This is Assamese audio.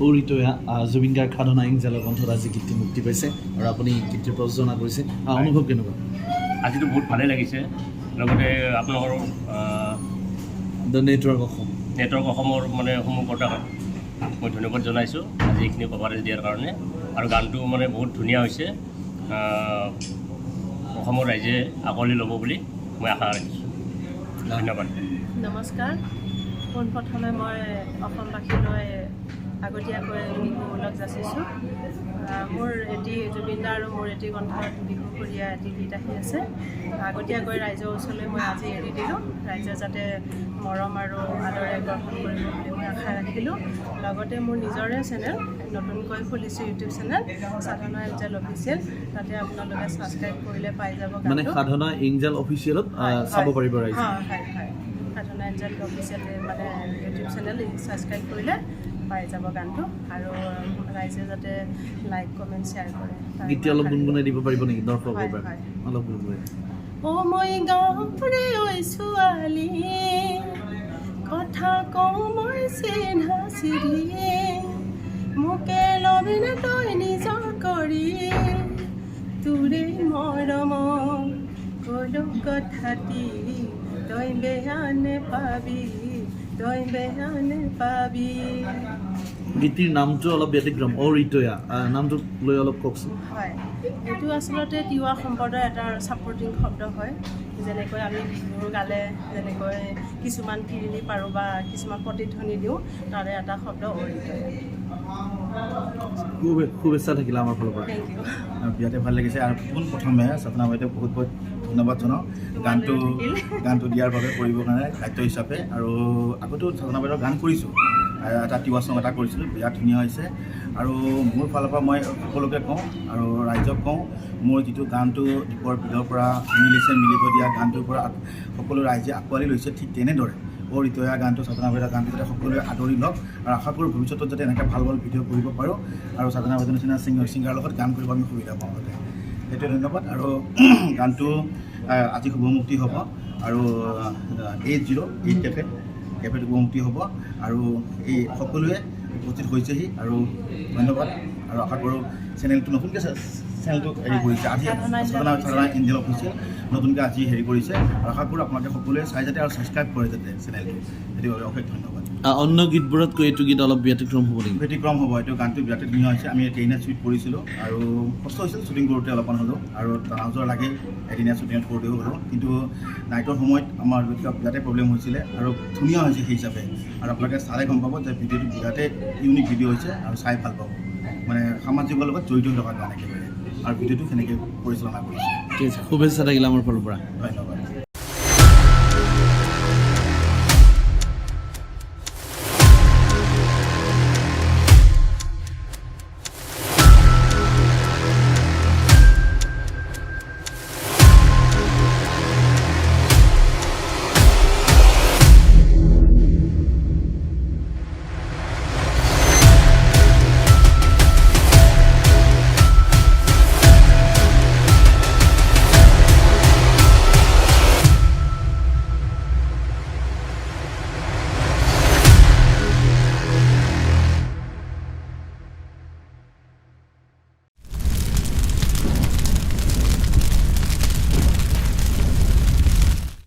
ঔৰিতয়া জুবিন গাৰ্গ সাধনা ইংজালৰ কণ্ঠত আজি গীতটি মুক্তি পাইছে আৰু আপুনি গীতটিৰ প্ৰযোজনা কৰিছে অনুভৱ কেনেকুৱা আজিতো বহুত ভালেই লাগিছে লগতে আপোনালোকৰ দ্য নেটৱৰ্ক অসমৰ মানে সমূহত মই ধন্যবাদ জনাইছোঁ আজি এইখিনি কভাৰেজ দিয়াৰ কাৰণে আৰু গানটো মানে বহুত ধুনীয়া হৈছে অসমৰ ৰাইজে আঁকোৱালি ল'ব বুলি মই আশা ৰাখিছোঁ ধন্যবাদ নমস্কাৰ পোনপ্ৰথমে মই অসমবাসীলৈ আগতীয়াকৈ বিহুমূলক যাচিছোঁ মোৰ এটি জুবিনদা আৰু মোৰ এটি কণ্ঠত বিহুসুৰীয়া এটি গীত আহি আছে আগতীয়াকৈ ৰাইজৰ ওচৰলৈ মই আজি এৰি দিলোঁ ৰাইজে যাতে মৰম আৰু আদৰে গ্ৰহণ কৰিব বুলি মই আশা ৰাখিলোঁ লগতে মোৰ নিজৰে চেনেল নতুনকৈ খুলিছোঁ ইউটিউব চেনেল সাধনা ইংজাল অফিচিয়েল তাতে আপোনালোকে ছাবস্ক্ৰাইব কৰিলে পাই যাব মানে সাধনা ইংজাল অফিচিয়েলত চাব পাৰিব ৰাইজে হয় সাধনা ইংজাল অফিচিয়েল মানে ইউটিউব চেনেল ছাবস্ক্ৰাইব কৰিলে পাই যাব গানটো আৰু ৰাইজে যাতে লাইক কমেণ্ট শ্বেয়াৰ কৰে গীতটি অলপ গুণগুণাই দিব পাৰিব নেকি দৰ্শকৰ পৰা অলপ গুণগুণাই মই গাঁৱৰে ঐ ছোৱালী কথা কওঁ মই চিন্হা চিৰিয়ে মোকে লবি নে তই নিজৰ কৰি তোৰে মৰম কলো কথাটি তই বেয়া নেপাবি গীতিৰ নামটো অলপ ব্যতিক্ৰম ঔৰিতয়া নামটো লৈ অলপ কওকচোন হয় এইটো আচলতে তিৱা সম্প্ৰদায়ৰ এটা ছাপৰ্টিং শব্দ হয় যেনেকৈ আমি বিহু গালে যেনেকৈ কিছুমান কিৰিলি পাৰোঁ বা কিছুমান প্ৰতিধ্বনি দিওঁ তাৰে এটা শব্দ ঔৰিতয়া শুভেচ্ছা থাকিলে আমাৰ ফালৰ পৰা থেংক ইউ বিৰাটে ভাল লাগিছে আৰু পোনপ্ৰথমে স্বপ্না বাইদেউক বহুত বহুত ধন্যবাদ জনাওঁ গানটো দিয়াৰ বাবে কৰিবৰ কাৰণে দায়িত্ব হিচাপে আৰু আগতেও স্বপ্না বাইদেউৰ গান কৰিছোঁ এটা তিৱা চং এটা কৰিছিলোঁ বিৰাট ধুনীয়া হৈছে আৰু মোৰ ফালৰ পৰা মই সকলোকে কওঁ আৰু ৰাইজক কওঁ মোৰ যিটো গানটো দীপৰ বিলৰ পৰা মিলিব দিয়া গানটোৰ পৰা সকলো ৰাইজে আঁকোৱালি লৈছে ঠিক তেনেদৰে ঔৰিতয়া গানটো সাধনা বাইদেউৰ গানটো যাতে সকলোৱে আদৰি লওক আৰু আশা কৰোঁ ভৱিষ্যতত যাতে এনেকৈ ভাল ভিডিঅ' কৰিব পাৰোঁ আৰু সাধনা বাইদেউৰ নিচিনা ছিংগাৰৰ লগত গান কৰিব আমি সুবিধা পাওঁ যাতে সেইটোৱে ধন্যবাদ আৰু গানটো আজি শুভমুক্তি হ'ব আৰু 808 কেফেত শুভমুক্তি হ'ব আৰু এই সকলোৱে উপস্থিত হৈছেহি আৰু ধন্যবাদ আৰু আশা কৰোঁ চেনেলটো নতুনকৈ চেনেলটো হেৰি কৰিছে আজি সাধনা ইংজাল অফিচিয়েল নতুনকৈ আজি হেৰি কৰিছে আৰু আশা কৰোঁ আপোনালোকে সকলোৱে চাই যাতে আৰু ছাবস্ক্ৰাইব কৰে যাতে চেনেলটো সেইটো অশেষ ধন্যবাদ অন্য গীতবোৰতকৈ এইটো গীত অলপ ব্যতিক্ৰম হ'ব নেকি ব্যতিক্ৰম হ'ব এইটো গানটো বিৰাট ধুনীয়া হৈছে আমি এদিনীয়া শ্বুট কৰিছিলোঁ আৰু কষ্ট হৈছিল শ্বুটিং কৰোঁতে অলপমান হ'লেও আৰু তাহাজৰ লাগে এদিনীয়া শ্বুটিঙত কৰোঁতেও হ'লেও কিন্তু নাইটৰ সময়ত আমাৰ বিৰাটে প্ৰব্লেম হৈছিলে আৰু ধুনীয়া হৈছে সেই হিচাপে আৰু আপোনালোকে চালে গম পাব যে ভিডিঅ'টো বিৰাটে ইউনিক ভিডিঅ' হৈছে আৰু চাই ভাল পাব মানে সামাজিকৰ লগত জড়িত হৈ থকা গান একেবাৰে আৰু ভিডিঅ'টো সেনেকৈ পৰিচালনা কৰিছে ঠিক আছে শুভেচ্ছা থাকিলে আমাৰ ফালৰ পৰা ধন্যবাদ